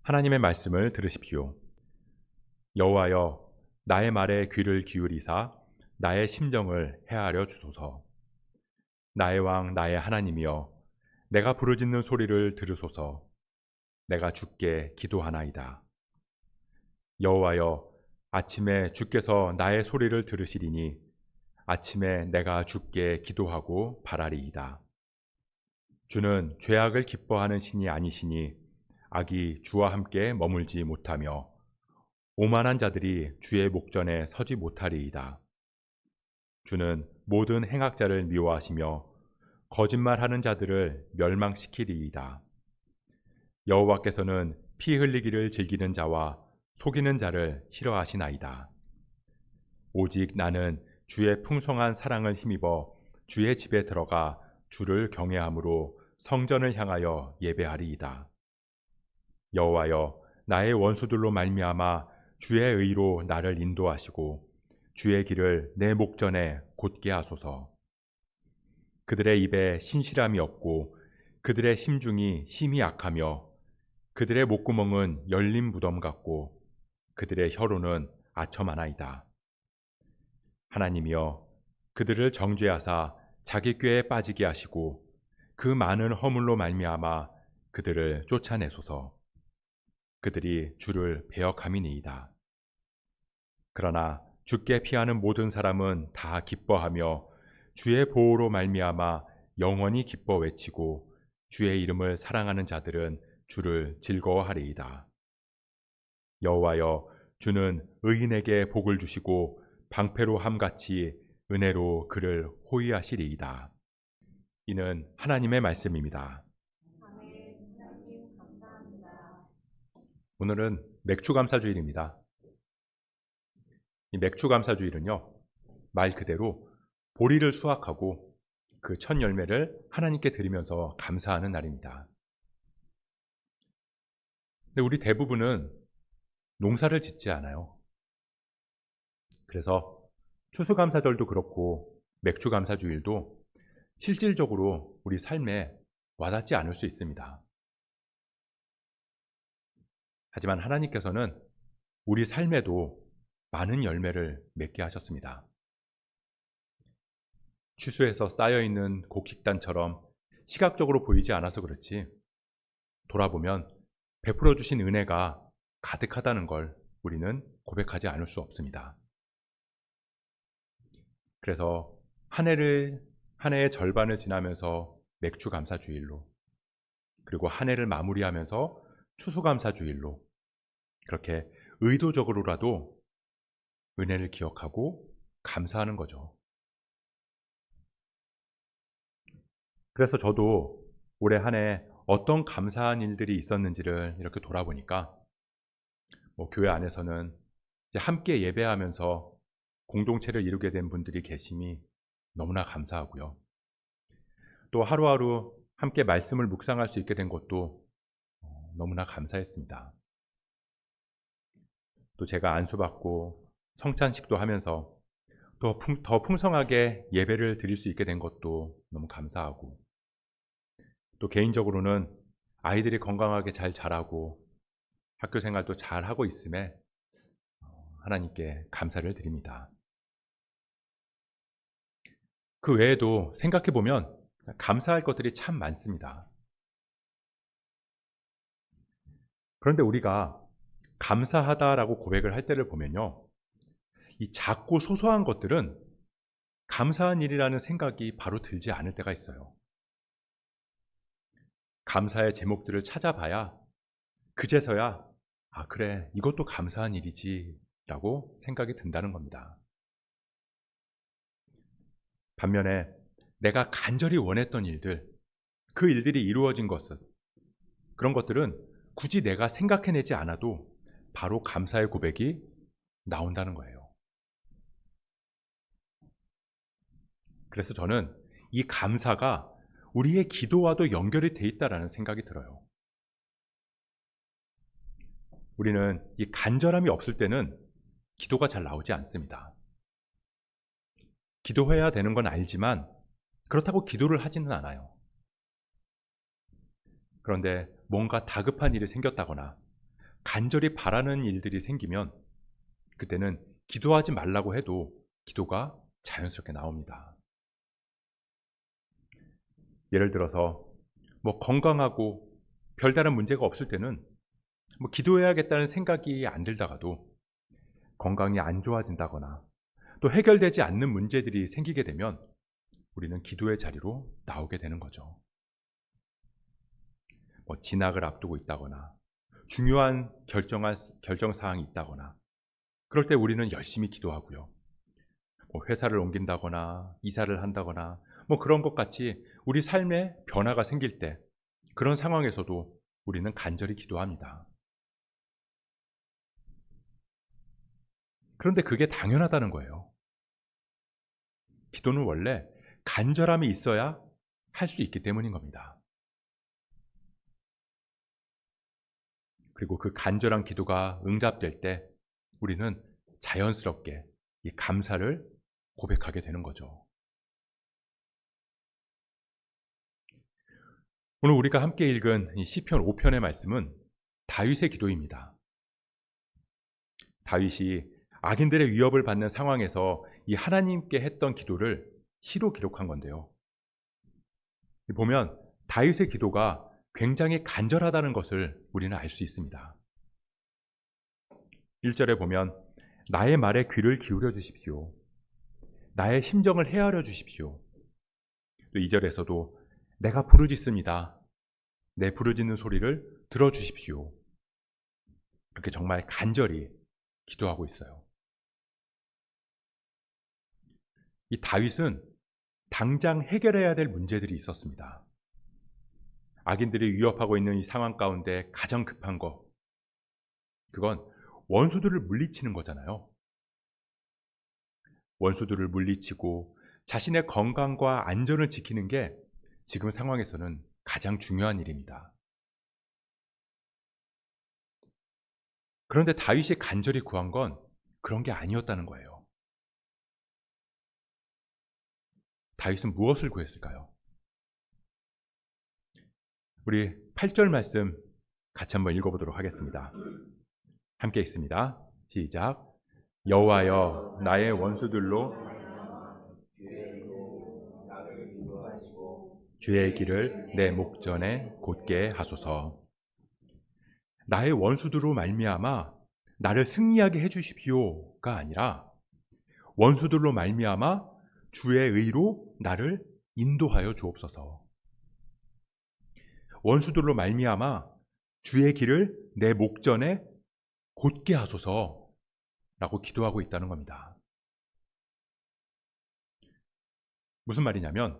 하나님의 말씀을 들으십시오. 여호와여, 나의 말에 귀를 기울이사 나의 심정을 헤아려 주소서. 나의 왕 나의 하나님이여, 내가 부르짖는 소리를 들으소서. 내가 주께 기도하나이다. 여호와여, 아침에 주께서 나의 소리를 들으시리니 아침에 내가 주께 기도하고 바라리이다. 주는 죄악을 기뻐하는 신이 아니시니 악이 주와 함께 머물지 못하며 오만한 자들이 주의 목전에 서지 못하리이다. 주는 모든 행악자를 미워하시며 거짓말하는 자들을 멸망시키리이다. 여호와께서는 피 흘리기를 즐기는 자와 속이는 자를 싫어하시나이다. 오직 나는 주의 풍성한 사랑을 힘입어 주의 집에 들어가 주를 경외함으로 성전을 향하여 예배하리이다. 여호와여, 나의 원수들로 말미암아 주의 의로 나를 인도하시고 주의 길을 내 목전에 곧게 하소서. 그들의 입에 신실함이 없고 그들의 심중이 심히 악하며 그들의 목구멍은 열린 무덤 같고 그들의 혀로는 아첨하나이다. 하나님이여, 그들을 정죄하사 자기 꾀에 빠지게 하시고 그 많은 허물로 말미암아 그들을 쫓아내소서. 그들이 주를 배역함이니이다. 그러나 주께 피하는 모든 사람은 다 기뻐하며 주의 보호로 말미암아 영원히 기뻐 외치고 주의 이름을 사랑하는 자들은 주를 즐거워하리이다. 여호와여, 주는 의인에게 복을 주시고 방패로 함같이 은혜로 그를 호위하시리이다. 이는 하나님의 말씀입니다. 오늘은 맥추감사주일입니다. 이 맥추감사주일은요, 말 그대로 보리를 수확하고 그 첫 열매를 하나님께 드리면서 감사하는 날입니다. 근데 우리 대부분은 농사를 짓지 않아요. 그래서 추수감사절도 그렇고 맥추감사주일도 실질적으로 우리 삶에 와닿지 않을 수 있습니다. 하지만 하나님께서는 우리 삶에도 많은 열매를 맺게 하셨습니다. 추수해서 쌓여있는 곡식단처럼 시각적으로 보이지 않아서 그렇지 돌아보면 베풀어 주신 은혜가 가득하다는 걸 우리는 고백하지 않을 수 없습니다. 그래서 한 해의 절반을 지나면서 맥추감사주일로, 그리고 한 해를 마무리하면서 추수감사주일로, 그렇게 의도적으로라도 은혜를 기억하고 감사하는 거죠. 그래서 저도 올해 한 해 어떤 감사한 일들이 있었는지를 이렇게 돌아보니까 교회 안에서는 이제 함께 예배하면서 공동체를 이루게 된 분들이 계심이 너무나 감사하고요. 또 하루하루 함께 말씀을 묵상할 수 있게 된 것도 너무나 감사했습니다. 또 제가 안수받고 성찬식도 하면서 더 풍성하게 예배를 드릴 수 있게 된 것도 너무 감사하고, 또 개인적으로는 아이들이 건강하게 잘 자라고 학교 생활도 잘 하고 있음에 하나님께 감사를 드립니다. 그 외에도 생각해보면 감사할 것들이 참 많습니다. 그런데 우리가 감사하다라고 고백을 할 때를 보면요, 이 작고 소소한 것들은 감사한 일이라는 생각이 바로 들지 않을 때가 있어요. 감사의 제목들을 찾아봐야 그제서야 그래, 이것도 감사한 일이지 라고 생각이 든다는 겁니다. 반면에 내가 간절히 원했던 일들, 그 일들이 이루어진 것은, 그런 것들은 굳이 내가 생각해내지 않아도 바로 감사의 고백이 나온다는 거예요. 그래서 저는 이 감사가 우리의 기도와도 연결이 돼 있다는 생각이 들어요. 우리는 이 간절함이 없을 때는 기도가 잘 나오지 않습니다. 기도해야 되는 건 알지만 그렇다고 기도를 하지는 않아요. 그런데 뭔가 다급한 일이 생겼다거나 간절히 바라는 일들이 생기면 그때는 기도하지 말라고 해도 기도가 자연스럽게 나옵니다. 예를 들어서 건강하고 별다른 문제가 없을 때는 기도해야겠다는 생각이 안 들다가도 건강이 안 좋아진다거나 또 해결되지 않는 문제들이 생기게 되면 우리는 기도의 자리로 나오게 되는 거죠. 진학을 앞두고 있다거나 중요한 결정사항이 있다거나 그럴 때 우리는 열심히 기도하고요. 회사를 옮긴다거나 이사를 한다거나 그런 것 같이 우리 삶에 변화가 생길 때 그런 상황에서도 우리는 간절히 기도합니다. 그런데 그게 당연하다는 거예요. 기도는 원래 간절함이 있어야 할 수 있기 때문인 겁니다. 그리고 그 간절한 기도가 응답될 때 우리는 자연스럽게 이 감사를 고백하게 되는 거죠. 오늘 우리가 함께 읽은 이 시편 5편의 말씀은 다윗의 기도입니다. 다윗이 악인들의 위협을 받는 상황에서 이 하나님께 했던 기도를 시로 기록한 건데요. 보면 다윗의 기도가 굉장히 간절하다는 것을 우리는 알 수 있습니다. 1절에 보면 나의 말에 귀를 기울여 주십시오. 나의 심정을 헤아려 주십시오. 또 2절에서도 내가 부르짖습니다. 내 부르짖는 소리를 들어주십시오. 그렇게 정말 간절히 기도하고 있어요. 이 다윗은 당장 해결해야 될 문제들이 있었습니다. 악인들이 위협하고 있는 이 상황 가운데 가장 급한 거, 그건 원수들을 물리치는 거잖아요. 원수들을 물리치고 자신의 건강과 안전을 지키는 게 지금 상황에서는 가장 중요한 일입니다. 그런데 다윗이 간절히 구한 건 그런 게 아니었다는 거예요. 다윗은 무엇을 구했을까요? 우리 8절 말씀 같이 한번 읽어보도록 하겠습니다. 함께 읽습니다. 시작. 여호와여 나의 원수들로 주의 길을 내 목전에 곧게 하소서. 나의 원수들로 말미암아 나를 승리하게 해주십시오가 아니라 원수들로 말미암아 주의 의로 나를 인도하여 주옵소서. 원수들로 말미암아 주의 길을 내 목전에 곧게 하소서라고 기도하고 있다는 겁니다. 무슨 말이냐면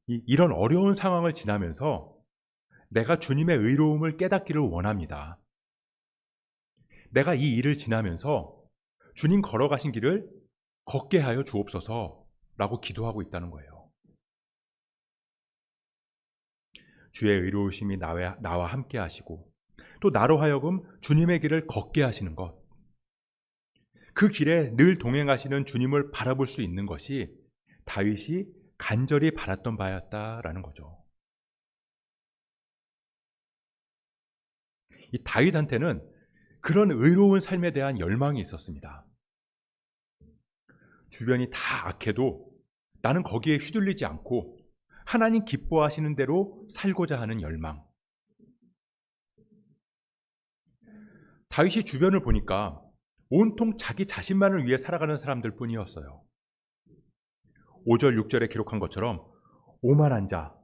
이런 어려운 상황을 지나면서 내가 주님의 의로움을 깨닫기를 원합니다. 내가 이 일을 지나면서 주님 걸어가신 길을 걷게 하여 주옵소서라고 기도하고 있다는 거예요. 주의 의로우심이 나와 함께 하시고 또 나로 하여금 주님의 길을 걷게 하시는 것, 그 길에 늘 동행하시는 주님을 바라볼 수 있는 것이 다윗이 간절히 바랐던 바였다라는 거죠. 이 다윗한테는 그런 의로운 삶에 대한 열망이 있었습니다. 주변이 다 악해도 나는 거기에 휘둘리지 않고 하나님 기뻐하시는 대로 살고자 하는 열망. 다윗이 주변을 보니까 온통 자기 자신만을 위해 살아가는 사람들 뿐이었어요. 5절, 6절에 기록한 것처럼 오만한 자,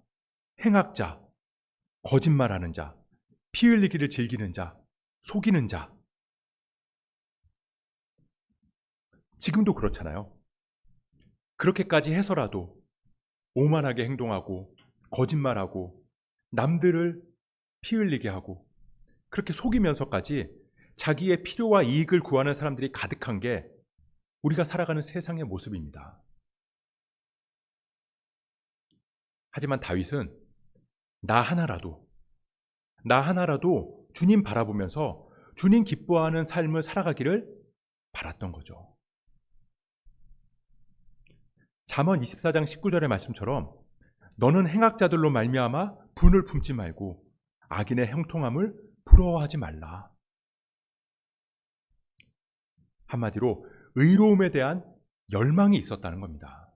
행악자, 거짓말하는 자, 피 흘리기를 즐기는 자, 속이는 자. 지금도 그렇잖아요. 그렇게까지 해서라도 오만하게 행동하고 거짓말하고 남들을 피 흘리게 하고 그렇게 속이면서까지 자기의 필요와 이익을 구하는 사람들이 가득한 게 우리가 살아가는 세상의 모습입니다. 하지만 다윗은 나 하나라도 주님 바라보면서 주님 기뻐하는 삶을 살아가기를 바랐던 거죠. 잠언 24장 19절의 말씀처럼 너는 행악자들로 말미암아 분을 품지 말고 악인의 형통함을 부러워하지 말라. 한마디로 의로움에 대한 열망이 있었다는 겁니다.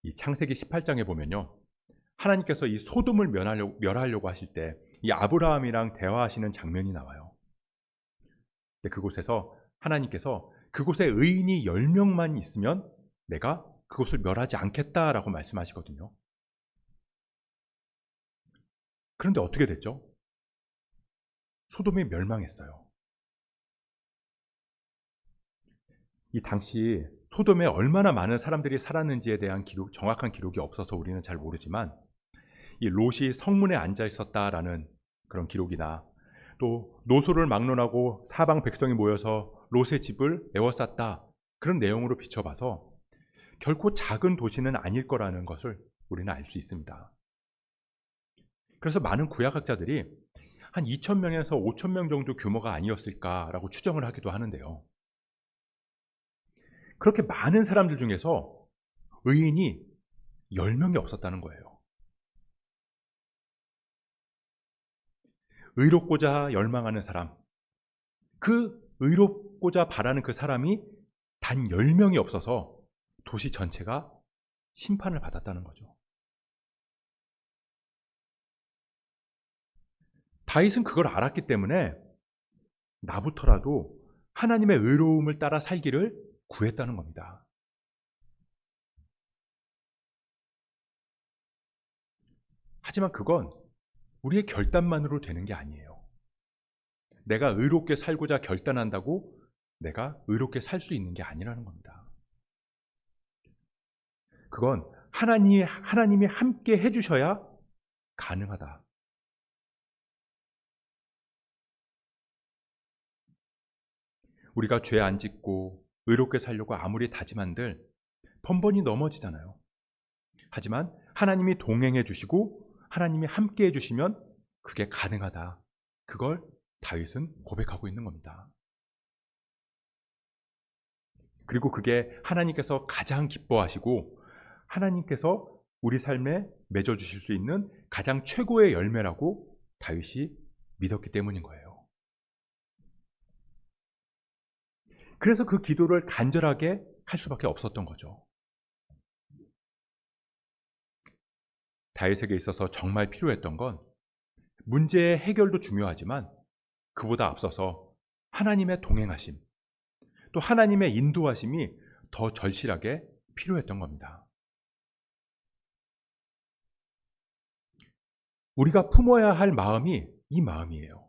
이 창세기 18장에 보면요, 하나님께서 이 소돔을 멸하려고 하실 때 이 아브라함이랑 대화하시는 장면이 나와요. 근데 그곳에서 하나님께서 그곳에 의인이 10명만 있으면 내가 그곳을 멸하지 않겠다라고 말씀하시거든요. 그런데 어떻게 됐죠? 소돔이 멸망했어요. 이 당시 소돔에 얼마나 많은 사람들이 살았는지에 대한 정확한 기록이 없어서 우리는 잘 모르지만, 이 롯이 성문에 앉아 있었다라는 그런 기록이나, 또 노소를 막론하고 사방 백성이 모여서 롯의 집을 에워쌌다, 그런 내용으로 비춰봐서 결코 작은 도시는 아닐 거라는 것을 우리는 알 수 있습니다. 그래서 많은 구약학자들이 한 2,000명에서 5,000명 정도 규모가 아니었을까라고 추정을 하기도 하는데요. 그렇게 많은 사람들 중에서 의인이 10명이 없었다는 거예요. 의롭고자 열망하는 사람, 그 의롭고자 바라는 그 사람이 단 10명이 없어서 도시 전체가 심판을 받았다는 거죠. 다윗은 그걸 알았기 때문에 나부터라도 하나님의 의로움을 따라 살기를 구했다는 겁니다. 하지만 그건 우리의 결단만으로 되는 게 아니에요. 내가 의롭게 살고자 결단한다고 내가 의롭게 살 수 있는 게 아니라는 겁니다. 그건 하나님이 함께 해주셔야 가능하다. 우리가 죄 안 짓고 의롭게 살려고 아무리 다짐한들 번번이 넘어지잖아요. 하지만 하나님이 동행해 주시고 하나님이 함께 해주시면 그게 가능하다. 그걸 다윗은 고백하고 있는 겁니다. 그리고 그게 하나님께서 가장 기뻐하시고 하나님께서 우리 삶에 맺어주실 수 있는 가장 최고의 열매라고 다윗이 믿었기 때문인 거예요. 그래서 그 기도를 간절하게 할 수밖에 없었던 거죠. 다윗에게 있어서 정말 필요했던 건 문제의 해결도 중요하지만 그보다 앞서서 하나님의 동행하심, 또 하나님의 인도하심이 더 절실하게 필요했던 겁니다. 우리가 품어야 할 마음이 이 마음이에요.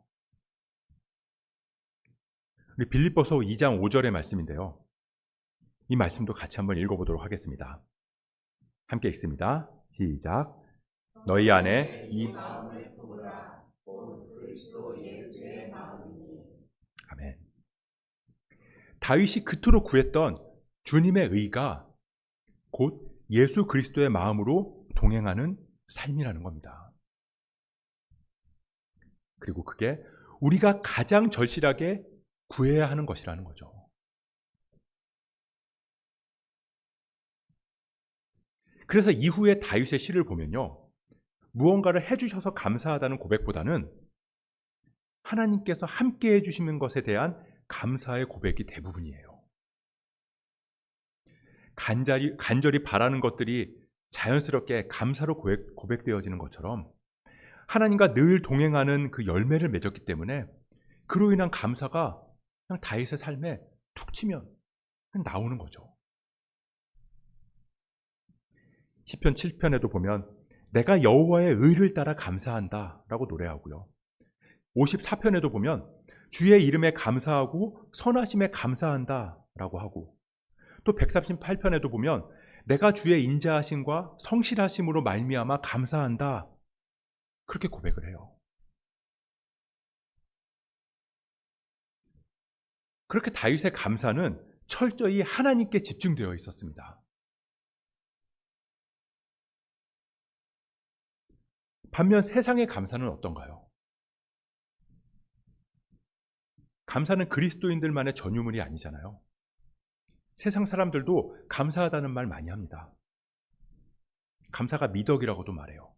우리 빌립보서 2장 5절의 말씀인데요. 이 말씀도 같이 한번 읽어보도록 하겠습니다. 함께 읽습니다. 시작. 너희 안에 이 아멘. 다윗이 그토록 구했던 주님의 의가 곧 예수 그리스도의 마음으로 동행하는 삶이라는 겁니다. 그리고 그게 우리가 가장 절실하게 구해야 하는 것이라는 거죠. 그래서 이후에 다윗의 시를 보면요, 무언가를 해주셔서 감사하다는 고백보다는 하나님께서 함께 해주시는 것에 대한 감사의 고백이 대부분이에요. 간절히 바라는 것들이 자연스럽게 감사로 고백되어지는 것처럼 하나님과 늘 동행하는 그 열매를 맺었기 때문에 그로 인한 감사가 그냥 다윗의 삶에 툭 치면 그냥 나오는 거죠. 시편 7편에도 보면 내가 여호와의 의를 따라 감사한다 라고 노래하고요. 54편에도 보면 주의 이름에 감사하고 선하심에 감사한다 라고 하고, 또 138편에도 보면 내가 주의 인자하심과 성실하심으로 말미암아 감사한다, 그렇게 고백을 해요. 그렇게 다윗의 감사는 철저히 하나님께 집중되어 있었습니다. 반면 세상의 감사는 어떤가요? 감사는 그리스도인들만의 전유물이 아니잖아요. 세상 사람들도 감사하다는 말 많이 합니다. 감사가 미덕이라고도 말해요.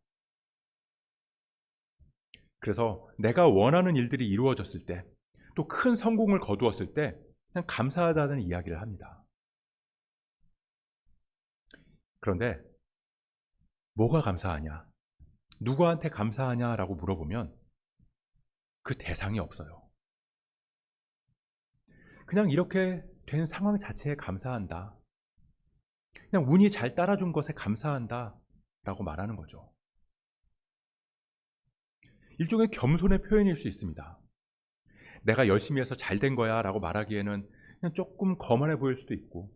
그래서 내가 원하는 일들이 이루어졌을 때, 또 큰 성공을 거두었을 때 그냥 감사하다는 이야기를 합니다. 그런데 뭐가 감사하냐? 누구한테 감사하냐라고 물어보면 그 대상이 없어요. 그냥 이렇게 된 상황 자체에 감사한다. 그냥 운이 잘 따라준 것에 감사한다 라고 말하는 거죠. 일종의 겸손의 표현일 수 있습니다. 내가 열심히 해서 잘 된 거야 라고 말하기에는 그냥 조금 거만해 보일 수도 있고,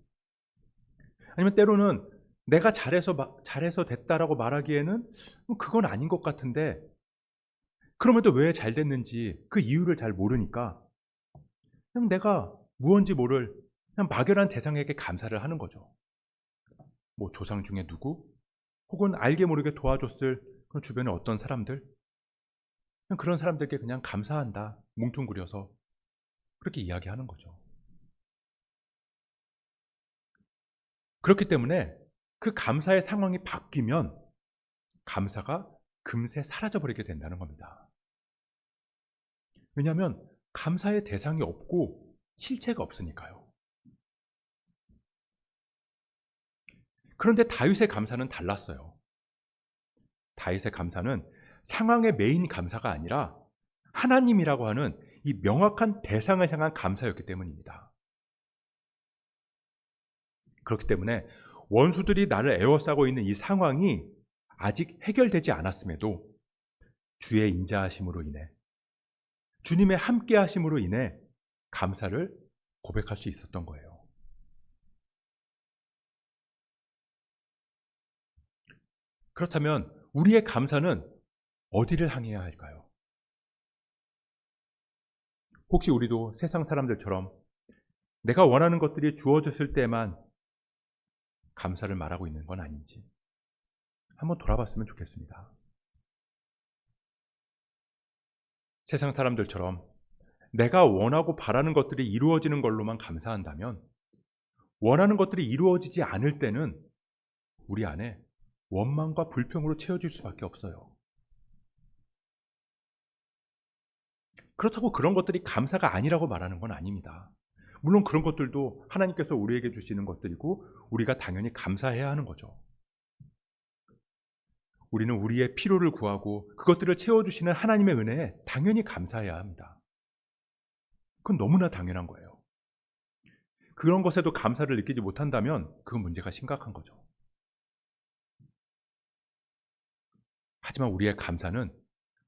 아니면 때로는 내가 잘해서 됐다라고 말하기에는 그건 아닌 것 같은데, 그럼에도 왜 잘 됐는지 그 이유를 잘 모르니까 그냥 내가 무언지 모를 그냥 막연한 대상에게 감사를 하는 거죠. 뭐 조상 중에 누구, 혹은 알게 모르게 도와줬을 그런 주변의 어떤 사람들, 그냥 그런 사람들께 그냥 감사한다 뭉뚱그려서 그렇게 이야기하는 거죠. 그렇기 때문에 그 감사의 상황이 바뀌면 감사가 금세 사라져버리게 된다는 겁니다. 왜냐하면 감사의 대상이 없고 실체가 없으니까요. 그런데 다윗의 감사는 달랐어요. 다윗의 감사는 상황의 메인 감사가 아니라 하나님이라고 하는 이 명확한 대상을 향한 감사였기 때문입니다. 그렇기 때문에 원수들이 나를 에워싸고 있는 이 상황이 아직 해결되지 않았음에도 주의 인자하심으로 인해, 주님의 함께하심으로 인해 감사를 고백할 수 있었던 거예요. 그렇다면 우리의 감사는 어디를 향해야 할까요? 혹시 우리도 세상 사람들처럼 내가 원하는 것들이 주어졌을 때만 감사를 말하고 있는 건 아닌지 한번 돌아봤으면 좋겠습니다. 세상 사람들처럼 내가 원하고 바라는 것들이 이루어지는 걸로만 감사한다면, 원하는 것들이 이루어지지 않을 때는 우리 안에 원망과 불평으로 채워질 수밖에 없어요. 그렇다고 그런 것들이 감사가 아니라고 말하는 건 아닙니다. 물론 그런 것들도 하나님께서 우리에게 주시는 것들이고 우리가 당연히 감사해야 하는 거죠. 우리는 우리의 필요를 구하고 그것들을 채워주시는 하나님의 은혜에 당연히 감사해야 합니다. 그건 너무나 당연한 거예요. 그런 것에도 감사를 느끼지 못한다면 그건 문제가 심각한 거죠. 하지만 우리의 감사는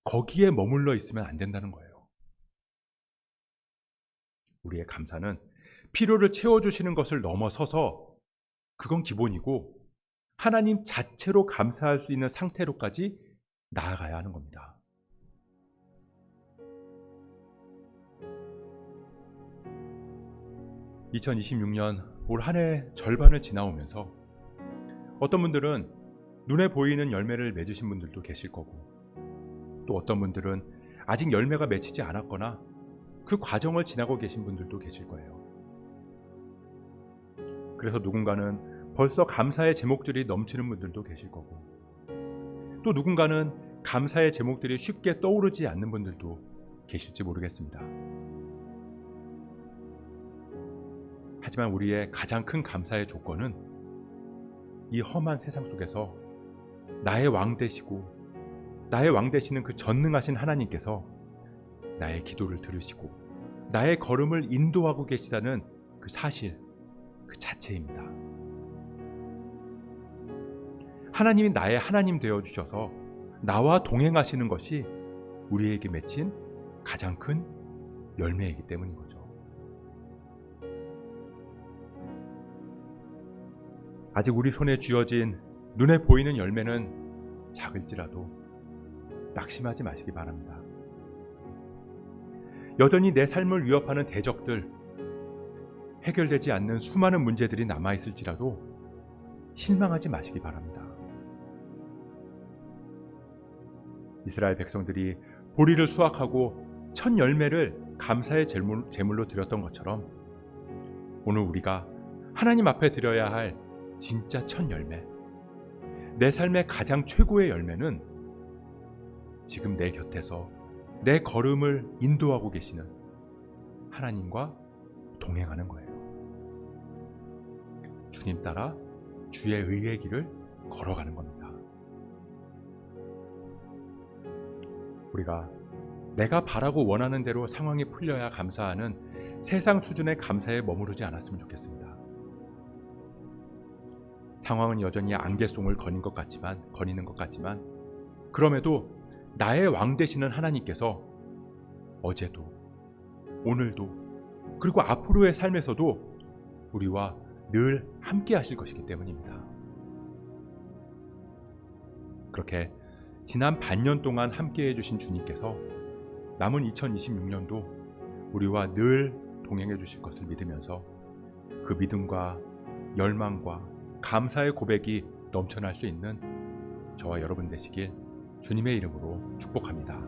거기에 머물러 있으면 안 된다는 거예요. 우리의 감사는 필요를 채워주시는 것을 넘어서서 그건 기본이고 하나님 자체로 감사할 수 있는 상태로까지 나아가야 하는 겁니다. (2026년) 올 한 해 절반을 지나오면서 어떤 분들은 눈에 보이는 열매를 맺으신 분들도 계실 거고, 또 어떤 분들은 아직 열매가 맺히지 않았거나 그 과정을 지나고 계신 분들도 계실 거예요. 그래서 누군가는 벌써 감사의 제목들이 넘치는 분들도 계실 거고, 또 누군가는 감사의 제목들이 쉽게 떠오르지 않는 분들도 계실지 모르겠습니다. 하지만 우리의 가장 큰 감사의 조건은 이 험한 세상 속에서 나의 왕 되시고 나의 왕 되시는 그 전능하신 하나님께서 나의 기도를 들으시고 나의 걸음을 인도하고 계시다는 그 사실 그 자체입니다. 하나님이 나의 하나님 되어주셔서 나와 동행하시는 것이 우리에게 맺힌 가장 큰 열매이기 때문인 거죠. 아직 우리 손에 쥐어진 눈에 보이는 열매는 작을지라도 낙심하지 마시기 바랍니다. 여전히 내 삶을 위협하는 대적들, 해결되지 않는 수많은 문제들이 남아있을지라도 실망하지 마시기 바랍니다. 이스라엘 백성들이 보리를 수확하고 첫 열매를 감사의 제물로 드렸던 것처럼 오늘 우리가 하나님 앞에 드려야 할 진짜 첫 열매, 내 삶의 가장 최고의 열매는 지금 내 곁에서 내 걸음을 인도하고 계시는 하나님과 동행하는 거예요. 주님 따라 주의 의의 길을 걸어가는 겁니다. 우리가 내가 바라고 원하는 대로 상황이 풀려야 감사하는 세상 수준의 감사에 머무르지 않았으면 좋겠습니다. 상황은 여전히 안개송을 거니는 것 같지만 그럼에도 나의 왕 되시는 하나님께서 어제도 오늘도 그리고 앞으로의 삶에서도 우리와 늘 함께 하실 것이기 때문입니다. 그렇게 지난 반년 동안 함께 해주신 주님께서 남은 2026년도 우리와 늘 동행해 주실 것을 믿으면서 그 믿음과 열망과 감사의 고백이 넘쳐날 수 있는 저와 여러분 되시길 주님의 이름으로 축복합니다.